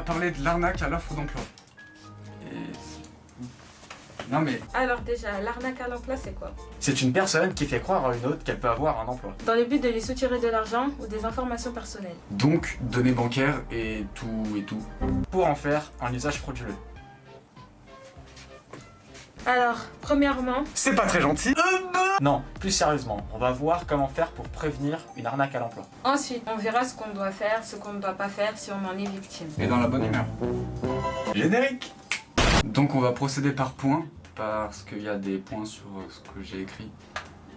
parler de l'arnaque à l'offre d'emploi. Non mais... Alors déjà, l'arnaque à l'emploi, c'est quoi? C'est une personne qui fait croire à une autre qu'elle peut avoir un emploi. Dans le but de lui soutirer de l'argent ou des informations personnelles. Donc, données bancaires et tout. Pour en faire un usage frauduleux. Alors, premièrement, C'est pas très gentil. Non, plus sérieusement, on va voir comment faire pour prévenir une arnaque à l'emploi. ensuite, on verra ce qu'on doit faire, ce qu'on ne doit pas faire si on en est victime. Et dans la bonne humeur. Générique. Donc on va procéder par points, parce qu'il y a des points sur ce que j'ai écrit.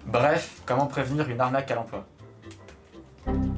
Bref, comment prévenir une arnaque à l'emploi.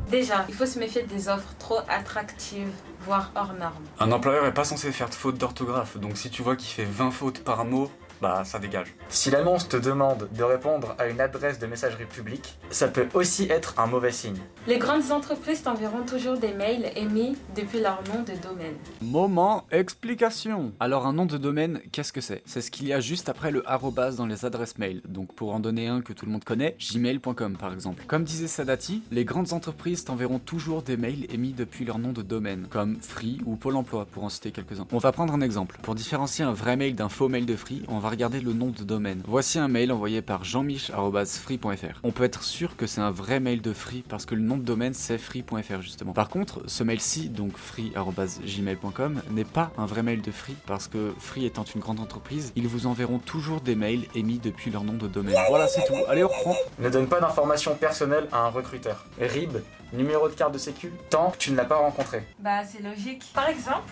Déjà, il faut se méfier des offres trop attractives, voire hors normes. Un employeur est pas censé faire de faute d'orthographe, donc si tu vois qu'il fait 20 fautes par mot, bah ça dégage. Si l'annonce te demande de répondre à une adresse de messagerie publique, ça peut aussi être un mauvais signe. Les grandes entreprises t'enverront toujours des mails émis depuis leur nom de domaine. Moment explication. Alors un nom de domaine, qu'est-ce que c'est? C'est ce qu'il y a juste après le arrobas dans les adresses mail. Donc pour en donner un que tout le monde connaît, gmail.com par exemple. Comme disait Sadati, les grandes entreprises t'enverront toujours des mails émis depuis leur nom de domaine, comme Free ou Pôle emploi pour en citer quelques-uns. On va prendre un exemple. Pour différencier un vrai mail d'un faux mail de Free, on va regarder le nom de domaine. Voici un mail envoyé par jeanmich@free.fr. On peut être sûr que c'est un vrai mail de Free parce que le nom de domaine c'est free.fr justement. Par contre, ce mail-ci, donc free@gmail.com, n'est pas un vrai mail de Free parce que Free étant une grande entreprise, ils vous enverront toujours des mails émis depuis leur nom de domaine. Voilà, c'est tout. Allez, on reprend. Ne donne pas d'informations personnelles à un recruteur. RIB, numéro de carte de sécu, tant que tu ne l'as pas rencontré. Bah, c'est logique. Par exemple,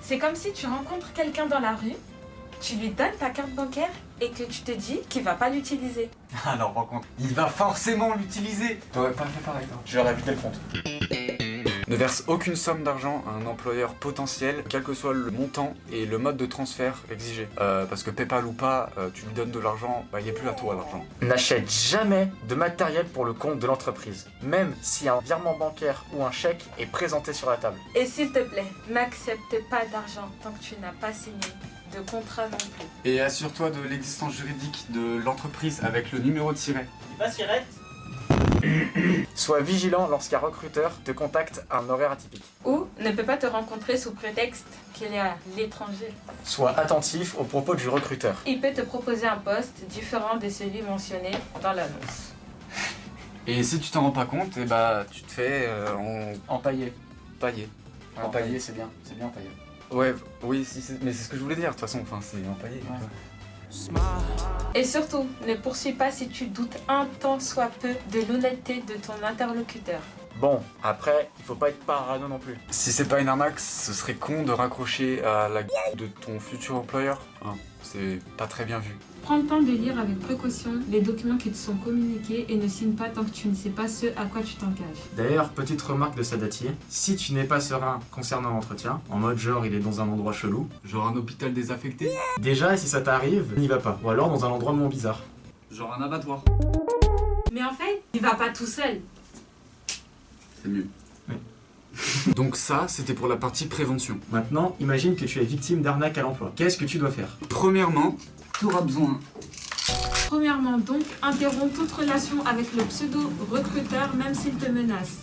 c'est comme si tu rencontres quelqu'un dans la rue, tu lui donnes ta carte bancaire et que tu te dis qu'il va pas l'utiliser. Alors par contre, il va forcément l'utiliser. T'aurais pas fait pareil toi. Je leur ai vidé le compte. Ne verse aucune somme d'argent à un employeur potentiel, quel que soit le montant et le mode de transfert exigé. Parce que PayPal ou pas, tu lui donnes de l'argent, bah il est plus à toi l'argent. N'achète jamais de matériel pour le compte de l'entreprise, même si un virement bancaire ou un chèque est présenté sur la table. Et s'il te plaît, n'accepte pas d'argent tant que tu n'as pas signé de contrat non plus. Et assure-toi de l'existence juridique de l'entreprise avec le numéro de siret. Sois vigilant lorsqu'un recruteur te contacte à un horaire atypique. Ou ne peut pas te rencontrer sous prétexte qu'il est à l'étranger. Sois attentif aux propos du recruteur. Il peut te proposer un poste différent de celui mentionné dans l'annonce. Et si tu t'en rends pas compte, et bah tu te fais Empaillé. pailler. Empaillé, c'est bien empaillé. Ouais, oui, mais c'est ce que je voulais dire de toute façon, enfin c'est empaillé. Ouais. Et surtout, ne poursuis pas si tu doutes un tant soit peu de l'honnêteté de ton interlocuteur. Bon, après, il faut pas être parano non plus. Si c'est pas une arnaque, ce serait con de raccrocher à la gueule de ton futur employeur. Hein, c'est pas très bien vu. Prends le temps de lire avec précaution les documents qui te sont communiqués et ne signe pas tant que tu ne sais pas ce à quoi tu t'engages. D'ailleurs, petite remarque de Sadati, si tu n'es pas serein concernant l'entretien, en mode genre il est dans un endroit chelou, Genre un hôpital désaffecté. déjà si ça t'arrive, n'y va pas. Ou alors dans un endroit moins bizarre. Genre un abattoir. Mais en fait, il va pas tout seul. C'est mieux. Oui. Donc ça, c'était pour la partie prévention. Maintenant, imagine que tu es victime d'arnaque à l'emploi. Qu'est-ce que tu dois faire? Premièrement, tu auras besoin. Premièrement donc, interromps toute relation avec le pseudo-recruteur même s'il te menace.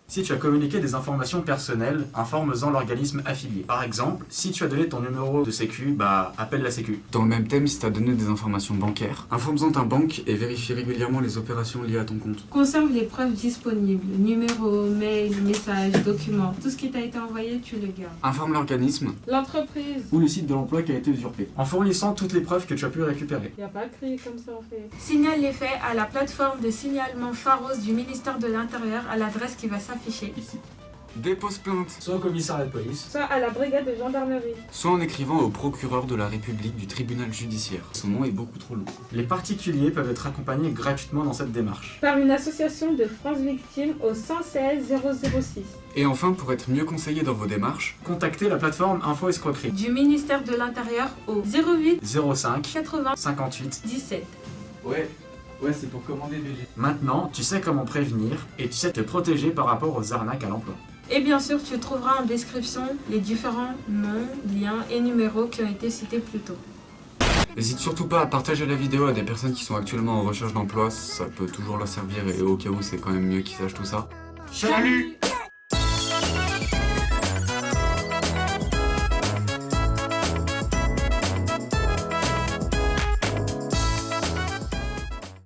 Si tu as communiqué des informations personnelles, informe-en l'organisme affilié. Par exemple, si tu as donné ton numéro de sécu, bah appelle la sécu. Dans le même thème, si tu as donné des informations bancaires, informe-en ta banque et vérifie régulièrement les opérations liées à ton compte. Conserve les preuves disponibles, numéro, mail, message, documents. Tout ce qui t'a été envoyé, tu le gardes. Informe l'organisme. L'entreprise. Ou le site de l'emploi qui a été usurpé. En fournissant toutes les preuves que tu as pu récupérer. Y a pas crié comme ça en fait. Signale les faits à la plateforme de signalement Pharos du ministère de l'Intérieur à l'adresse qui va s'afficher ici. Dépose plainte, Soit au commissariat de police, Soit à la brigade de gendarmerie. soit en écrivant au procureur de la République du tribunal judiciaire. Son nom est beaucoup trop long. les particuliers peuvent être accompagnés gratuitement dans cette démarche. Par une association de France Victimes au 116 006. Et enfin, pour être mieux conseillé dans vos démarches, Contactez la plateforme Info Escroquerie Du ministère de l'Intérieur au 08 05 80 58. 17. ouais, c'est pour commander des jets. Maintenant, tu sais comment prévenir et tu sais te protéger par rapport aux arnaques à l'emploi. Et bien sûr, tu trouveras en description les différents noms, liens et numéros qui ont été cités plus tôt. N'hésite surtout pas à partager la vidéo à des personnes qui sont actuellement en recherche d'emploi, ça peut toujours leur servir et au cas où c'est quand même mieux qu'ils sachent tout ça. Salut!